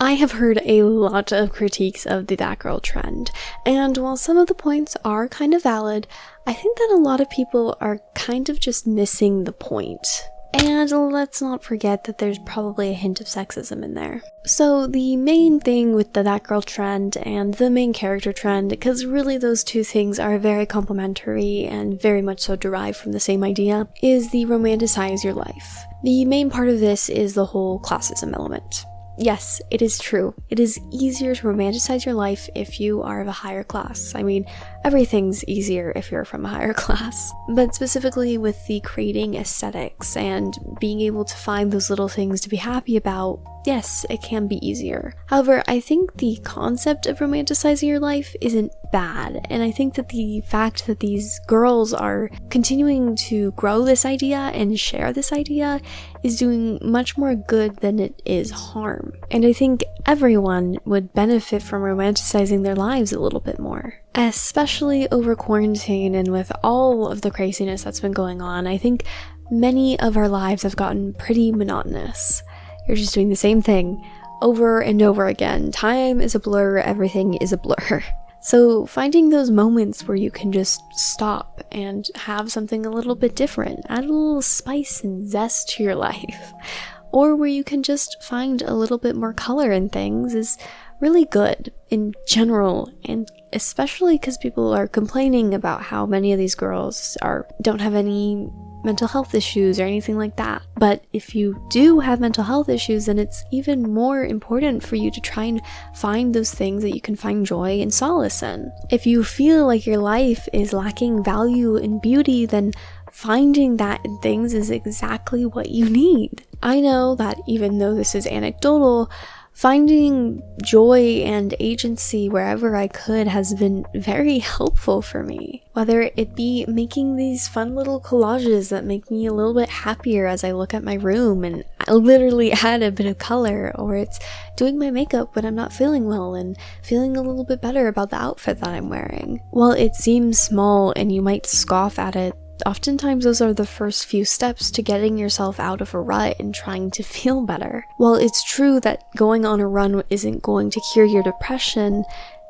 I have heard a lot of critiques of the that girl trend, and while some of the points are kind of valid, I think that a lot of people are kind of just missing the point. And let's not forget that there's probably a hint of sexism in there. So the main thing with the that girl trend and the main character trend, because really those two things are very complementary and very much so derived from the same idea, is the romanticize your life. The main part of this is the whole classism element. Yes, it is true. It is easier to romanticize your life if you are of a higher class. I mean, everything's easier if you're from a higher class. But specifically with the creating aesthetics and being able to find those little things to be happy about, yes, it can be easier. However, I think the concept of romanticizing your life isn't bad, and I think that the fact that these girls are continuing to grow this idea and share this idea is doing much more good than it is harm. And I think everyone would benefit from romanticizing their lives a little bit more. Especially over quarantine and with all of the craziness that's been going on, I think many of our lives have gotten pretty monotonous. You're just doing the same thing over and over again. Time is a blur, everything is a blur. So finding those moments where you can just stop and have something a little bit different, add a little spice and zest to your life, or where you can just find a little bit more color in things is really good in general, and especially because people are complaining about how many of these girls don't have any mental health issues or anything like that. But if you do have mental health issues, then it's even more important for you to try and find those things that you can find joy and solace in. If you feel like your life is lacking value and beauty, then finding that in things is exactly what you need. I know that even though this is anecdotal, finding joy and agency wherever I could has been very helpful for me. Whether it be making these fun little collages that make me a little bit happier as I look at my room and I literally add a bit of color, or it's doing my makeup when I'm not feeling well and feeling a little bit better about the outfit that I'm wearing. While it seems small and you might scoff at it, oftentimes those are the first few steps to getting yourself out of a rut and trying to feel better. While it's true that going on a run isn't going to cure your depression,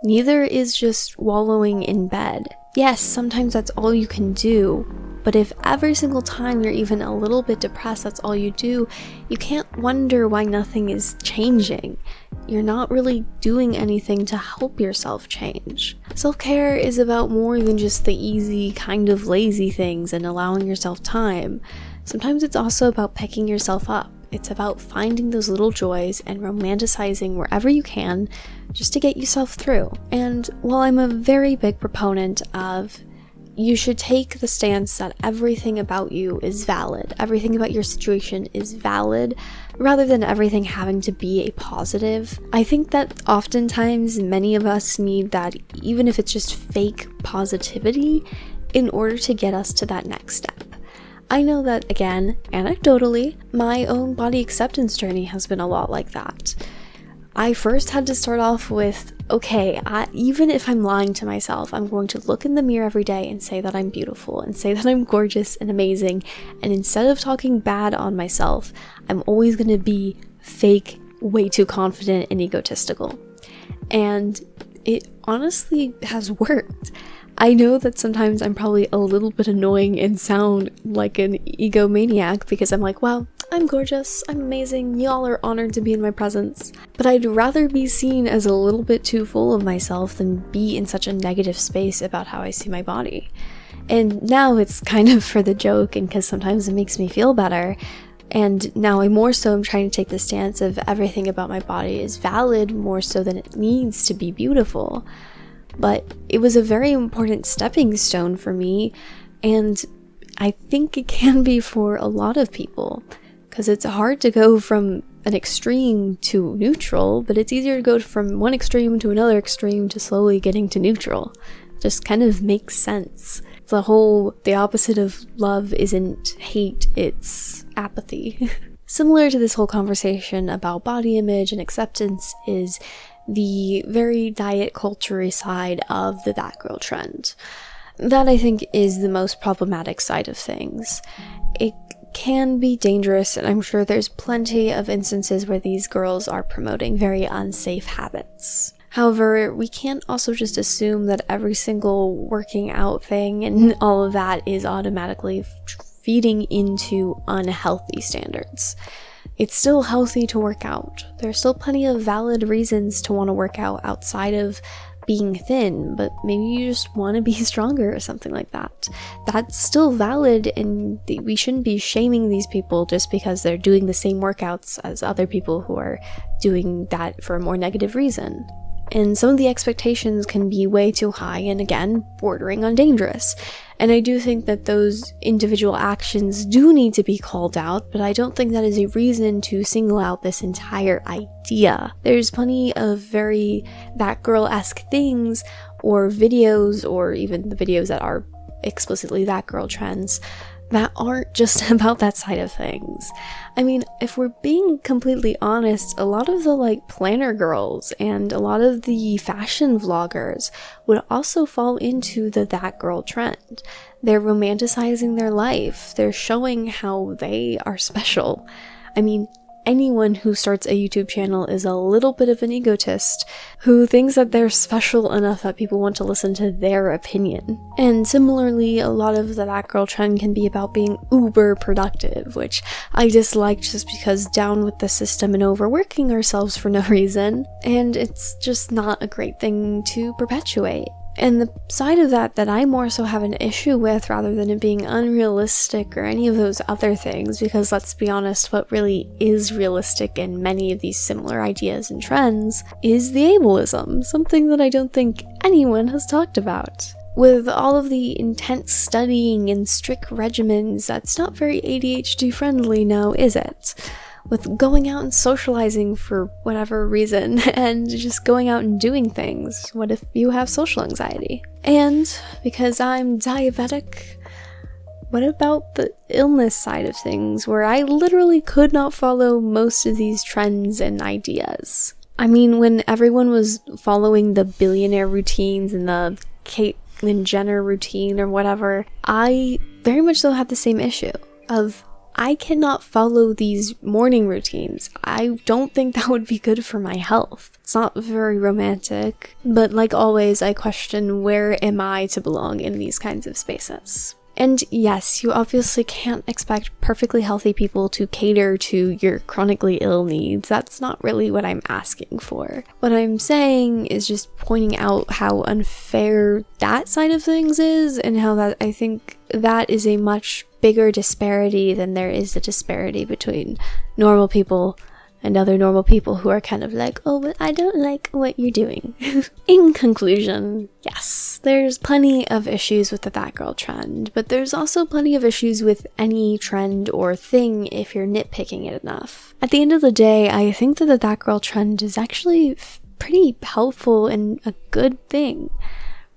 neither is just wallowing in bed. Yes, sometimes that's all you can do, but if every single time you're even a little bit depressed, that's all you do, you can't wonder why nothing is changing. You're not really doing anything to help yourself change. Self-care is about more than just the easy, kind of lazy things and allowing yourself time. Sometimes it's also about picking yourself up. It's about finding those little joys and romanticizing wherever you can just to get yourself through. And while I'm a very big proponent of you should take the stance that everything about you is valid, everything about your situation is valid, rather than everything having to be a positive, I think that oftentimes many of us need that, even if it's just fake positivity, in order to get us to that next step. I know that, again, anecdotally, my own body acceptance journey has been a lot like that. I first had to start off with, okay, even if I'm lying to myself, I'm going to look in the mirror every day and say that I'm beautiful and say that I'm gorgeous and amazing. And instead of talking bad on myself, I'm always going to be fake, way too confident and egotistical. And it honestly has worked. I know that sometimes I'm probably a little bit annoying and sound like an egomaniac because I'm like, wow, I'm gorgeous, I'm amazing, y'all are honored to be in my presence. But I'd rather be seen as a little bit too full of myself than be in such a negative space about how I see my body. And now it's kind of for the joke and because sometimes it makes me feel better. And now I'm trying to take the stance of everything about my body is valid more so than it needs to be beautiful. But it was a very important stepping stone for me, and I think it can be for a lot of people, because it's hard to go from an extreme to neutral, but it's easier to go from one extreme to another extreme to slowly getting to neutral. It just kind of makes sense. The opposite of love isn't hate, it's apathy. Similar to this whole conversation about body image and acceptance is the very diet culture side of the that girl trend. That I think is the most problematic side of things. It can be dangerous, and I'm sure there's plenty of instances where these girls are promoting very unsafe habits. However, we can't also just assume that every single working out thing and all of that is automatically feeding into unhealthy standards. It's still healthy to work out. There's still plenty of valid reasons to want to work out outside of being thin, but maybe you just want to be stronger or something like that. That's still valid, and we shouldn't be shaming these people just because they're doing the same workouts as other people who are doing that for a more negative reason. And some of the expectations can be way too high and, again, bordering on dangerous. And I do think that those individual actions do need to be called out, but I don't think that is a reason to single out this entire idea. There's plenty of very that girl-esque things or videos, or even the videos that are explicitly that girl trends, that aren't just about that side of things. I mean, if we're being completely honest, a lot of the planner girls and a lot of the fashion vloggers would also fall into the that girl trend. They're romanticizing their life. They're showing how they are special. I mean, anyone who starts a YouTube channel is a little bit of an egotist who thinks that they're special enough that people want to listen to their opinion. And similarly, a lot of the that girl trend can be about being uber productive, which I dislike just because down with the system and overworking ourselves for no reason, and it's just not a great thing to perpetuate. And the side of that I more so have an issue with, rather than it being unrealistic or any of those other things, because let's be honest, what really is realistic in many of these similar ideas and trends is the ableism, something that I don't think anyone has talked about. With all of the intense studying and strict regimens, that's not very ADHD friendly now, is it? With going out and socializing for whatever reason, and just going out and doing things. What if you have social anxiety? And because I'm diabetic, what about the illness side of things, where I literally could not follow most of these trends and ideas? I mean, when everyone was following the billionaire routines and the Caitlyn Jenner routine or whatever, I very much so had the same issue of, I cannot follow these morning routines. I don't think that would be good for my health. It's not very romantic, but like always, I question, where am I to belong in these kinds of spaces? And yes, you obviously can't expect perfectly healthy people to cater to your chronically ill needs. That's not really what I'm asking for. What I'm saying is just pointing out how unfair that side of things is, and how that I think that is a much bigger disparity than there is the disparity between normal people and other normal people who are kind of like, oh, but I don't like what you're doing. In conclusion, yes, there's plenty of issues with the that girl trend, but there's also plenty of issues with any trend or thing if you're nitpicking it enough. At the end of the day, I think that the that girl trend is actually pretty helpful and a good thing.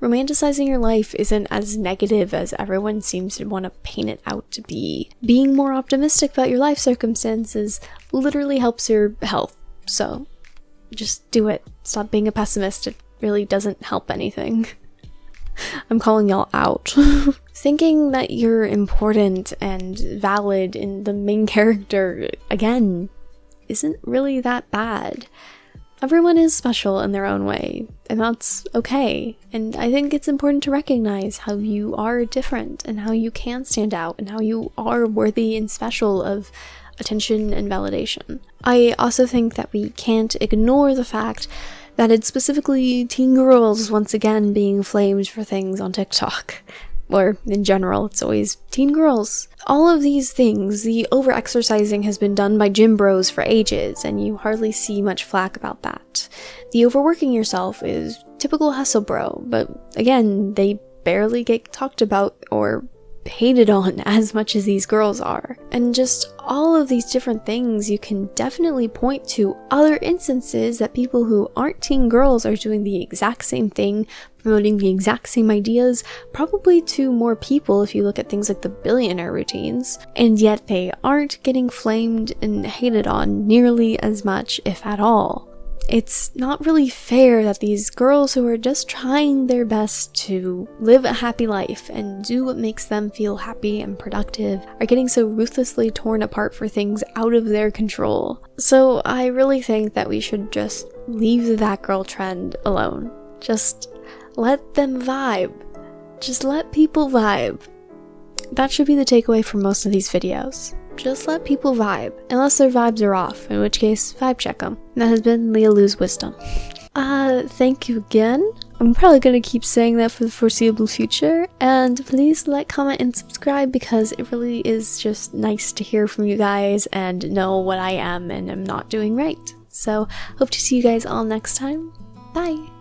Romanticizing your life isn't as negative as everyone seems to want to paint it out to be. Being more optimistic about your life circumstances literally helps your health, so just do it. Stop being a pessimist, it really doesn't help anything. I'm calling y'all out. Thinking that you're important and valid in the main character, again, isn't really that bad. Everyone is special in their own way, and that's okay. And I think it's important to recognize how you are different, and how you can stand out, and how you are worthy and special of attention and validation. I also think that we can't ignore the fact that it's specifically teen girls once again being flamed for things on TikTok. Or in general, it's always teen girls. All of these things, the over-exercising has been done by gym bros for ages, and you hardly see much flack about that. The overworking yourself is typical hustle bro, but again, they barely get talked about or hated on as much as these girls are. And just all of these different things, you can definitely point to other instances that people who aren't teen girls are doing the exact same thing, promoting the exact same ideas, probably to more people if you look at things like the billionaire routines, and yet they aren't getting flamed and hated on nearly as much, if at all. It's not really fair that these girls who are just trying their best to live a happy life and do what makes them feel happy and productive are getting so ruthlessly torn apart for things out of their control. So I really think that we should just leave the that girl trend alone. Just let them vibe. Just let people vibe. That should be the takeaway from most of these videos. Just let people vibe, unless their vibes are off, in which case, vibe check them. That has been Leah Lou's wisdom. Thank you again. I'm probably gonna keep saying that for the foreseeable future, and please like, comment, and subscribe because it really is just nice to hear from you guys and know what I am and am not doing right. So, hope to see you guys all next time. Bye!